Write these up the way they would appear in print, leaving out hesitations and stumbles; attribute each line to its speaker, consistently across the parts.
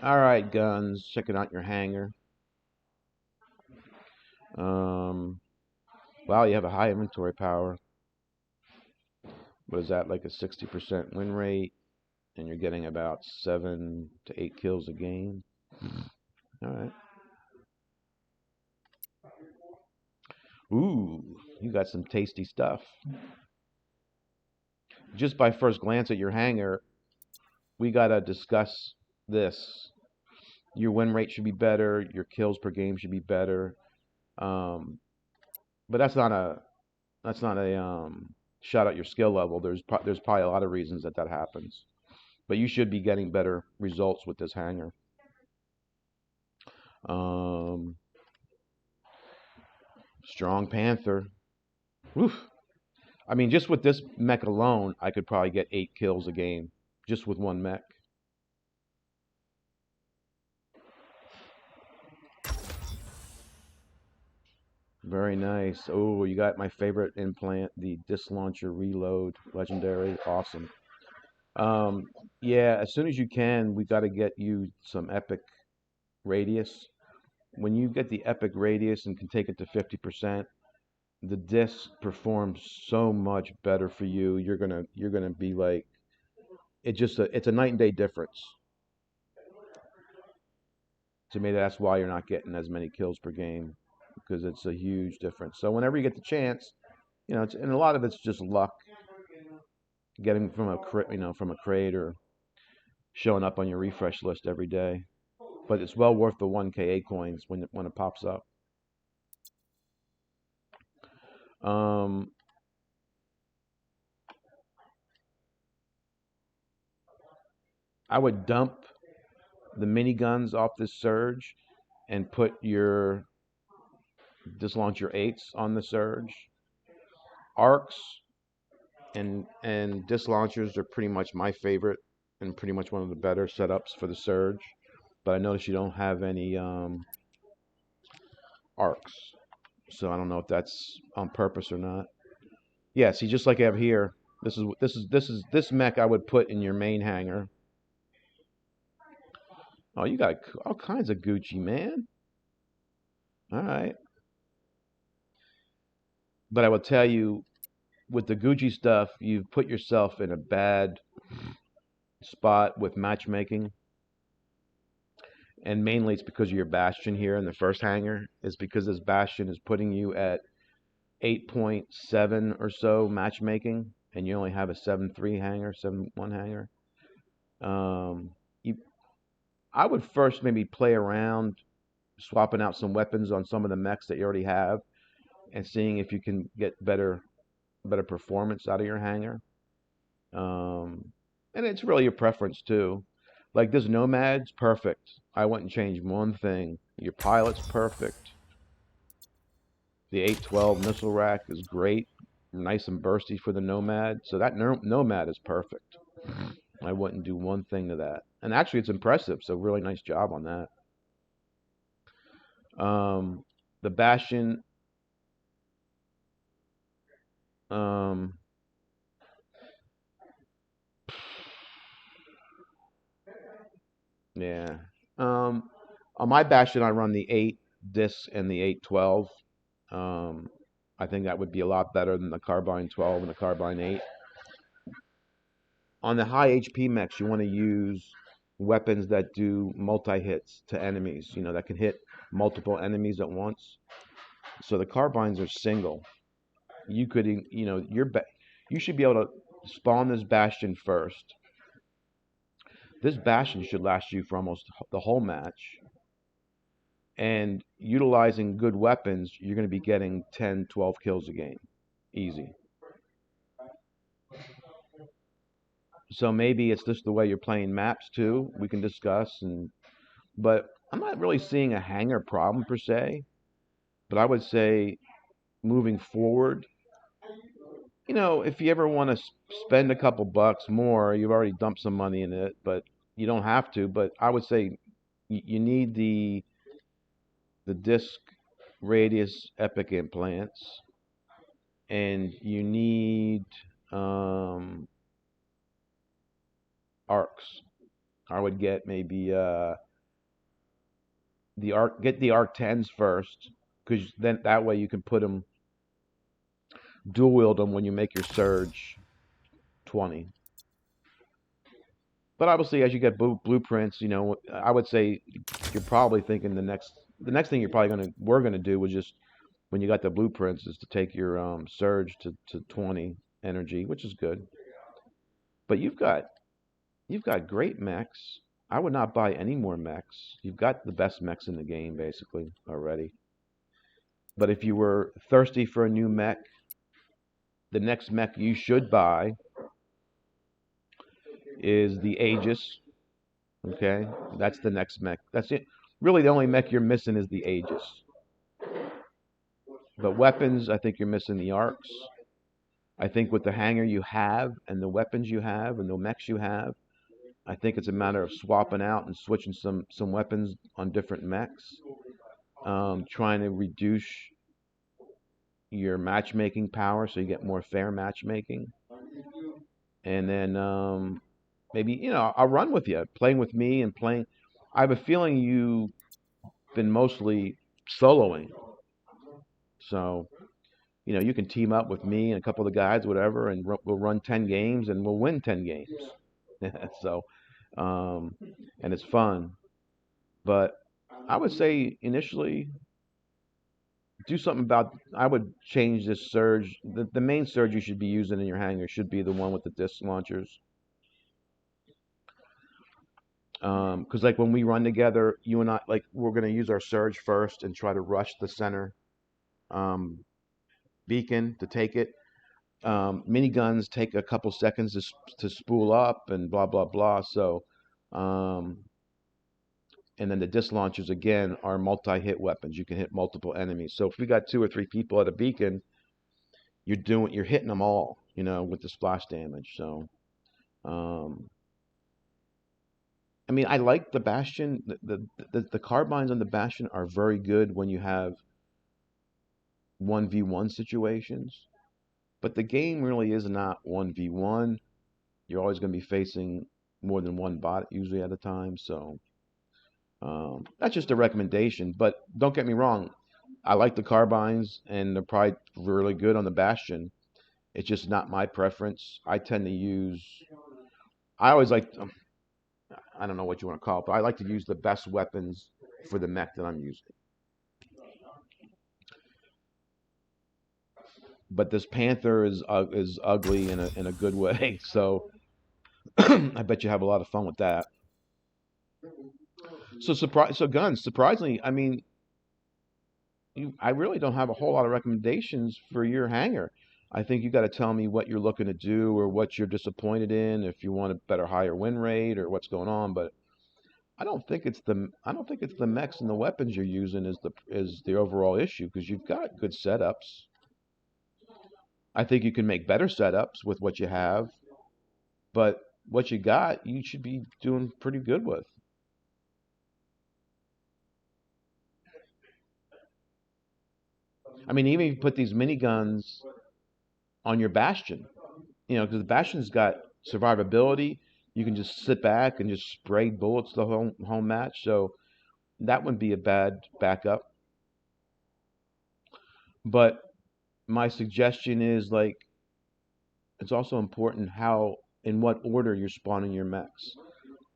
Speaker 1: All right, guns. Checking out your hangar. Um, wow, you have a high inventory power. What is that, like a 60% win rate? And you're getting about 7 to 8 kills a game. All right. Ooh, you got some tasty stuff. Just by first glance at your hangar, we gotta discuss this. Your win rate should be better. Your kills per game should be better. Um, but that's not a shot at your skill level. There's probably a lot of reasons that happens. But you should be getting better results with this hanger. Um, Strong Panther. Oof. I mean, just with this mech alone, I could probably get 8 kills a game just with one mech. Very nice. Oh, you got my favorite implant, the disc launcher reload, legendary, awesome. Um, yeah, as soon as you can, we got to get you some epic radius. When you get the epic radius and can take it to 50%, the disc performs so much better for you. You're gonna be like it's a night and day difference. To me, that's why you're not getting as many kills per game because it's a huge difference. So whenever you get the chance, and a lot of it's just luck, getting from from a crate or showing up on your refresh list every day. But it's well worth the 1K coins when it pops up. Um, I would dump the miniguns off this surge and put your just launch your eights on the surge. Arcs and disc launchers are pretty much my favorite and pretty much one of the better setups for the surge. But I notice you don't have any arcs, so I don't know if that's on purpose or not. Yeah, see, just like I have here, this mech I would put in your main hangar. Oh, you got all kinds of Gucci, man. All right, but I will tell you, with the Gucci stuff, you've put yourself in a bad spot with matchmaking, and mainly it's because of your Bastion here in the first hangar. Is because this Bastion is putting you at 8.7 or so matchmaking, and you only have a 7.3 hangar, 7.1 hangar. Um, you, I would first maybe play around, swapping out some weapons on some of the mechs that you already have, and seeing if you can get better performance out of your hangar. Um, and it's really your preference too. Like this Nomad's perfect. I wouldn't change one thing. Your pilot's perfect. The 812 missile rack is great, nice and bursty for the Nomad. So that Nomad is perfect. I wouldn't do one thing to that. And actually, it's impressive. So really nice job on that. The Bastion. Um, yeah. Um, on my Bastion, I run the 8 disc and the 812. Um, I think that would be a lot better than the Carbine 12 and the Carbine 8. On the high HP mechs, you want to use weapons that do multi hits to enemies, that can hit multiple enemies at once. So the carbines are single. You could, you should be able to spawn this Bastion first. This Bastion should last you for almost the whole match. And utilizing good weapons, you're going to be getting 10, 12 kills a game. Easy. So maybe it's just the way you're playing maps too. We can discuss but I'm not really seeing a hanger problem per se. But I would say moving forward, if you ever want to spend a couple bucks more, you've already dumped some money in it, but you don't have to. But I would say you need the disc radius epic implants, and you need um, arcs. I would get maybe get the arc 10s first, because then that way you can put them dual wield them when you make your surge 20. But obviously, as you get blueprints, I would say you're probably thinking the next thing we're gonna do was just when you got the blueprints is to take your surge to 20 energy, which is good. But you've got great mechs. I would not buy any more mechs. You've got the best mechs in the game basically already. But if you were thirsty for a new mech, the next mech you should buy is the Aegis. Okay, that's the next mech. That's it. Really, the only mech you're missing is the Aegis. But weapons, I think you're missing the arcs. I think with the hangar you have and the weapons you have and the mechs you have, I think it's a matter of swapping out and switching some weapons on different mechs. Trying to reduce your matchmaking power so you get more fair matchmaking. And then maybe I'll run with you, playing with me and playing. I have a feeling you've been mostly soloing, so you can team up with me and a couple of the guys, whatever, and we'll run 10 games and we'll win 10 games. So, um, and it's fun. But I would say initially do something about. I would change this surge. The main surge you should be using in your hangar should be the one with the disc launchers. Because like when we run together, you and I, like we're gonna use our surge first and try to rush the center um, beacon to take it. Miniguns take a couple seconds to spool up and blah blah blah. So, um, and then the disc launchers again are multi-hit weapons. You can hit multiple enemies. So if we got 2 or 3 people at a beacon, you're hitting them all, with the splash damage. So, um, I mean, I like the Bastion. The carbines on the Bastion are very good when you have 1v1 situations. But the game really is not 1v1. You're always going to be facing more than one bot usually at a time. So that's just a recommendation. But don't get me wrong. I like the carbines, and they're probably really good on the Bastion. It's just not my preference. I tend to use. I always like. I don't know what you want to call it, but I like to use the best weapons for the mech that I'm using. But this Panther is ugly in a good way, so I bet you have a lot of fun with that. So guns. Surprisingly, I mean, I really don't have a whole lot of recommendations for your hangar. I think you got to tell me what you're looking to do or what you're disappointed in, if you want a better higher win rate or what's going on. But I don't think it's the mechs and the weapons you're using is the overall issue, because you've got good setups. I think you can make better setups with what you have, but what you got, you should be doing pretty good with. I mean, even if you put these miniguns on your Bastion, because the Bastion's got survivability. You can just sit back and just spray bullets the whole match. So that wouldn't be a bad backup. But my suggestion is, like, it's also important how in what order you're spawning your mechs.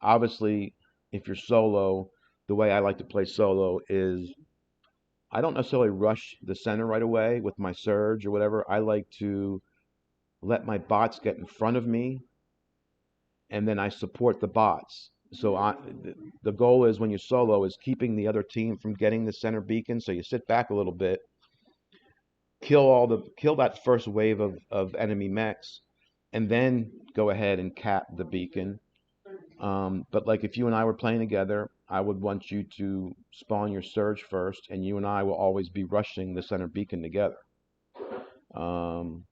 Speaker 1: Obviously, if you're solo, the way I like to play solo is I don't necessarily rush the center right away with my surge or whatever. I like to let my bots get in front of me, and then I support the bots. So the goal is, when you solo, is keeping the other team from getting the center beacon. So you sit back a little bit, kill that first wave of enemy mechs, and then go ahead and cap the beacon. But like if you and I were playing together, I would want you to spawn your surge first, and you and I will always be rushing the center beacon together. Um,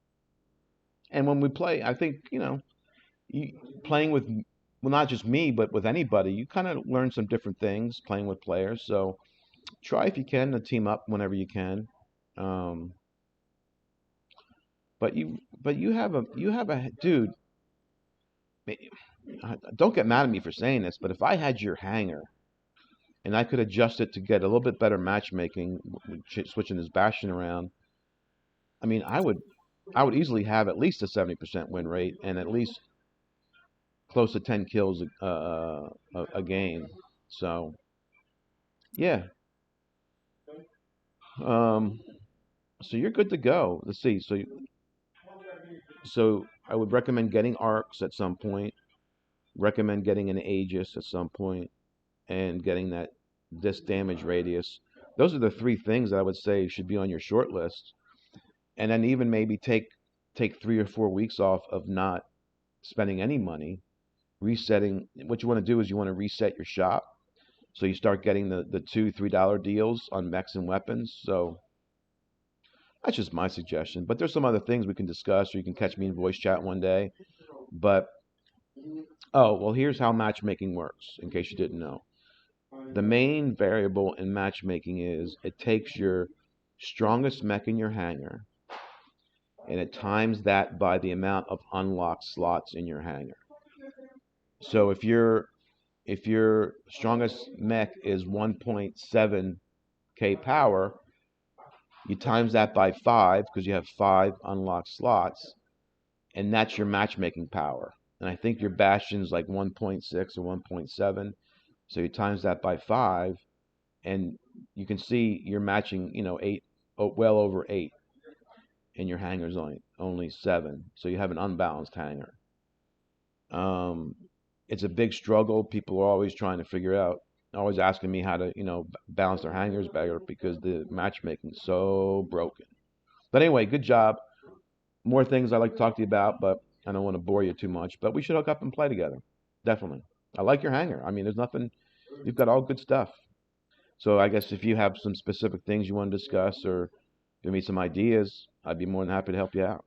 Speaker 1: and when we play, I think playing with, well, not just me, but with anybody, you kind of learn some different things playing with players. So try, if you can, to team up whenever you can. Um, but you have a dude. Don't get mad at me for saying this, but if I had your hangar and I could adjust it to get a little bit better matchmaking, switching this Bastion around. I mean, I would easily have at least a 70% win rate and at least close to 10 kills a game. So yeah, um, so you're good to go. Let's see. So I would recommend getting arcs at some point. Recommend getting an Aegis at some point, and getting that disc damage radius. Those are the three things that I would say should be on your short list. And then even maybe take 3 or 4 weeks off of not spending any money, resetting. What you want to do is you want to reset your shop. So you start getting the $2, $3 deals on mechs and weapons. So that's just my suggestion. But there's some other things we can discuss, or you can catch me in voice chat one day. But oh, well, here's how matchmaking works, in case you didn't know. The main variable in matchmaking is it takes your strongest mech in your hangar and it times that by the amount of unlocked slots in your hangar. So if your strongest mech is 1.7k power, you times that by 5 because you have 5 unlocked slots, and that's your matchmaking power. And I think your Bastion's like 1.6 or 1.7, so you times that by 5, and you can see you're matching, 8, well over 8, and your hangar's only 7, so you have an unbalanced hangar. Um, it's a big struggle. People are always trying to figure out, always asking me how to, balance their hangars better because the matchmaking's so broken. But anyway, good job. More things I'd like to talk to you about, but I don't want to bore you too much. But we should hook up and play together. Definitely. I like your hangar. I mean, there's nothing, you've got all good stuff. So I guess if you have some specific things you want to discuss or give me some ideas, I'd be more than happy to help you out.